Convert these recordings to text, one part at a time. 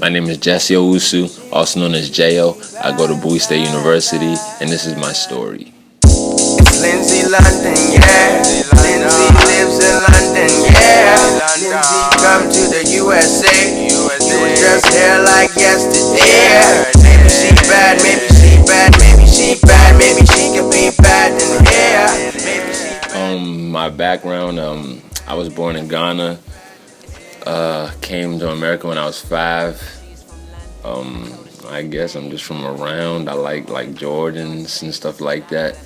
My name is Jayo, also known as Jayo. I go to Bowie State University, and this is my story. It's Lindsay London, yeah. Lindsay lives in London, yeah. Lindsay come to the USA. You were just here like yesterday. Maybe she bad, maybe she bad, maybe she bad, maybe she can be bad in here. Maybe she My background, I was born in Ghana. Came to America when I was 5. I guess I'm just from around. I like Jordans and stuff like that.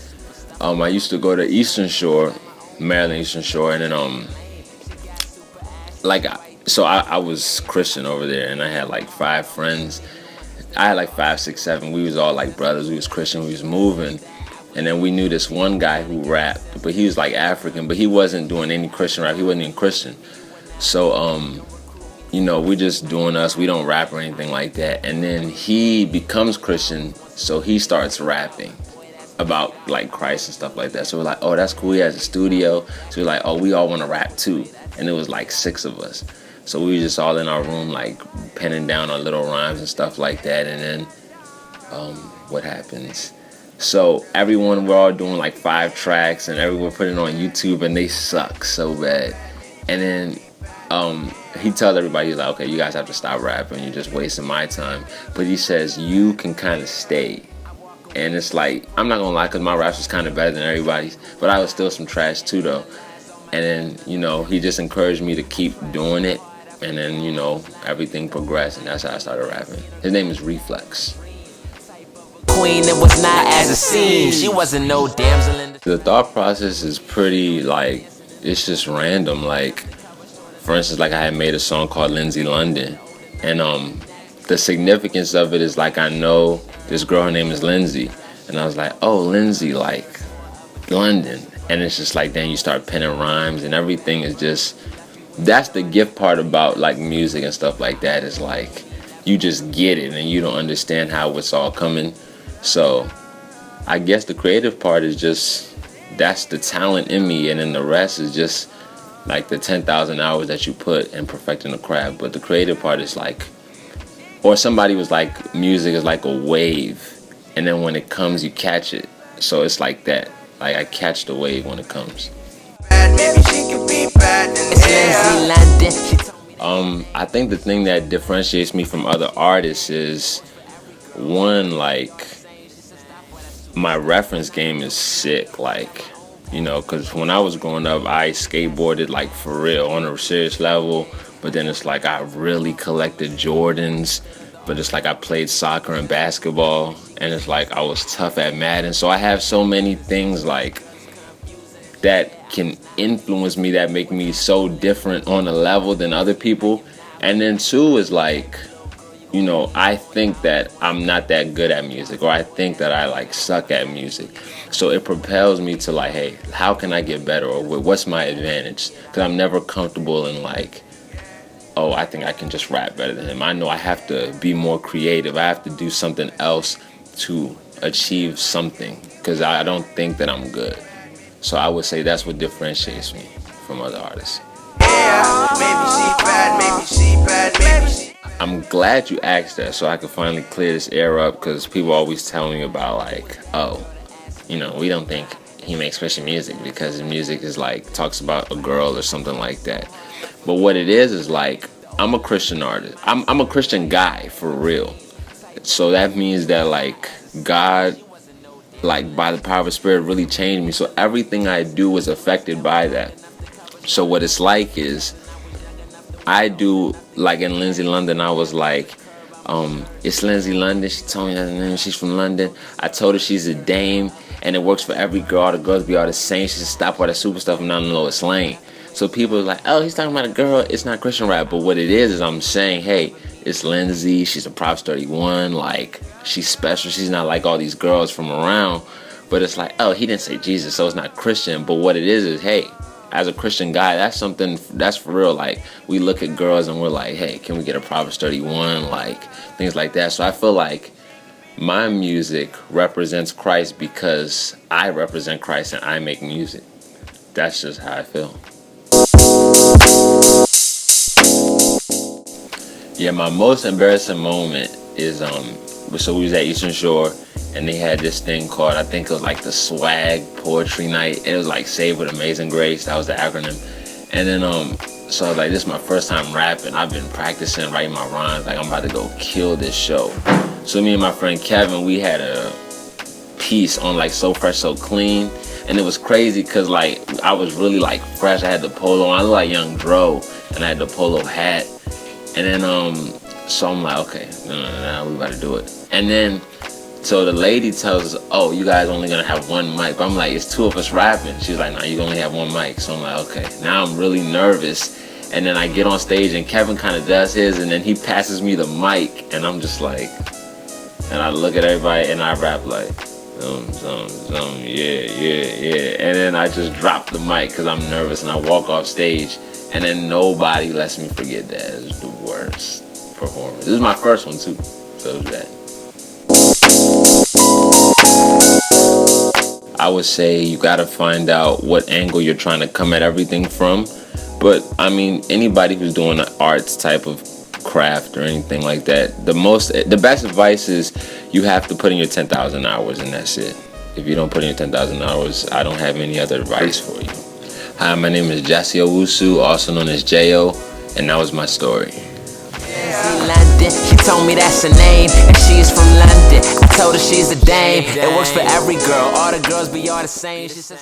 I used to go to Eastern Shore, Maryland Eastern Shore, and then I was Christian over there, and I had like 5 friends. I had like 5, 6, 7. We was all like brothers. We was Christian. We was moving, and then we knew this one guy who rapped, but he was like African, but he wasn't doing any Christian rap. He wasn't even Christian. So we just doing us. We don't rap or anything like that. And then he becomes Christian, so he starts rapping about like Christ and stuff like that. So we're like, oh, that's cool. He has a studio. So we're like, oh, we all want to rap too. And it was like 6 of us. So we were just all in our room, like penning down our little rhymes and stuff like that. And then what happens? So we're all doing like 5 tracks, and everyone putting it on YouTube, and they suck so bad. And then he tells everybody, he's like, okay, you guys have to stop rapping. You're just wasting my time. But he says, you can kind of stay. And it's like, I'm not going to lie, because my raps was kind of better than everybody's. But I was still some trash too, though. And then, he just encouraged me to keep doing it. And then, everything progressed. And that's how I started rapping. His name is Reflex. Queen, it was not as it seemed. She wasn't no damsel in The thought process is pretty, it's just random. For instance, I had made a song called Lindsay London, and the significance of it is I know this girl, her name is Lindsay, and I was like, oh, Lindsay, London, and it's just then you start penning rhymes, and everything is just, that's the gift part about music and stuff like that, is you just get it and you don't understand how it's all coming. So I guess the creative part is just, that's the talent in me, and then the rest is just the 10,000 hours that you put in perfecting the craft. But the creative part is or somebody was music is like a wave, and then when it comes, you catch it. So it's like that. I catch the wave when it comes. maybe she can be bad in here. I think the thing that differentiates me from other artists is, one, my reference game is sick. Because when I was growing up, I skateboarded for real on a serious level. But then it's I really collected Jordans. But it's I played soccer and basketball. And it's I was tough at Madden. So I have so many things that can influence me, that make me so different on a level than other people. And then 2 is I think that I'm not that good at music, or I think that I suck at music. So it propels me to hey, how can I get better, or what's my advantage? Because I'm never comfortable in oh, I think I can just rap better than him. I know I have to be more creative. I have to do something else to achieve something, because I don't think that I'm good. So I would say that's what differentiates me from other artists. Yeah, maybe she bad, maybe she bad, maybe she. I'm glad you asked that, so I could finally clear this air up, because people always tell me about we don't think he makes Christian music because his music is talks about a girl or something like that. But what it is I'm a Christian artist. I'm a Christian guy for real. So that means that God, by the power of the Spirit, really changed me. So everything I do is affected by that. So what it's is, I do, in Lindsay London, I was it's Lindsay London. She told me her name. She's from London. I told her she's a dame, and it works for every girl. The girls be all the same. She should stop all that super stuff and not know it's lame. So people are oh, he's talking about a girl. It's not Christian rap. But what it is I'm saying, hey, it's Lindsay. She's a Props 31. She's special. She's not like all these girls from around. But it's oh, he didn't say Jesus, so it's not Christian. But what it is, hey, as a Christian guy, that's something, that's for real. We look at girls and we're hey, can we get a Proverbs 31? Things like that. So I feel my music represents Christ because I represent Christ and I make music. That's just how I feel. Yeah, my most embarrassing moment is so we was at Eastern Shore and they had this thing called, I think it was like the Swag Poetry Night. It was like Save with Amazing Grace. That was the acronym. And then so I was like, this is my first time rapping. I've been practicing writing my rhymes. Like I'm about to go kill this show. So me and my friend Kevin, we had a piece on like So Fresh So Clean, and it was crazy because like I was really like fresh. I had the polo on. I looked like Young Dro, and I had the polo hat. And then so I'm like, okay, no, we about to do it. And then so the lady tells us, oh, you guys only gonna have one mic. But I'm like, it's two of us rapping. She's like, nah, you only have one mic. So I'm like, okay. Now I'm really nervous. And then I get on stage and Kevin kind of does his, and then he passes me the mic, and I'm just like, and I look at everybody and I rap like, yeah. And then I just drop the mic because I'm nervous, and I walk off stage, and then nobody lets me forget that. It was the worst performance. This is my first one too, so it was bad. I would say you gotta find out what angle you're trying to come at everything from. But I mean, anybody who's doing an arts type of craft or anything like that, the best advice is you have to put in your 10,000 hours, and that's it. If you don't put in your 10,000 hours, I don't have any other advice for you. Hi, my name is Jayo, also known as Jayo, and that was my story. London, she told me that's her name, and she is from London. I told her she's a dame. It works for every girl, all the girls be all the same. She said,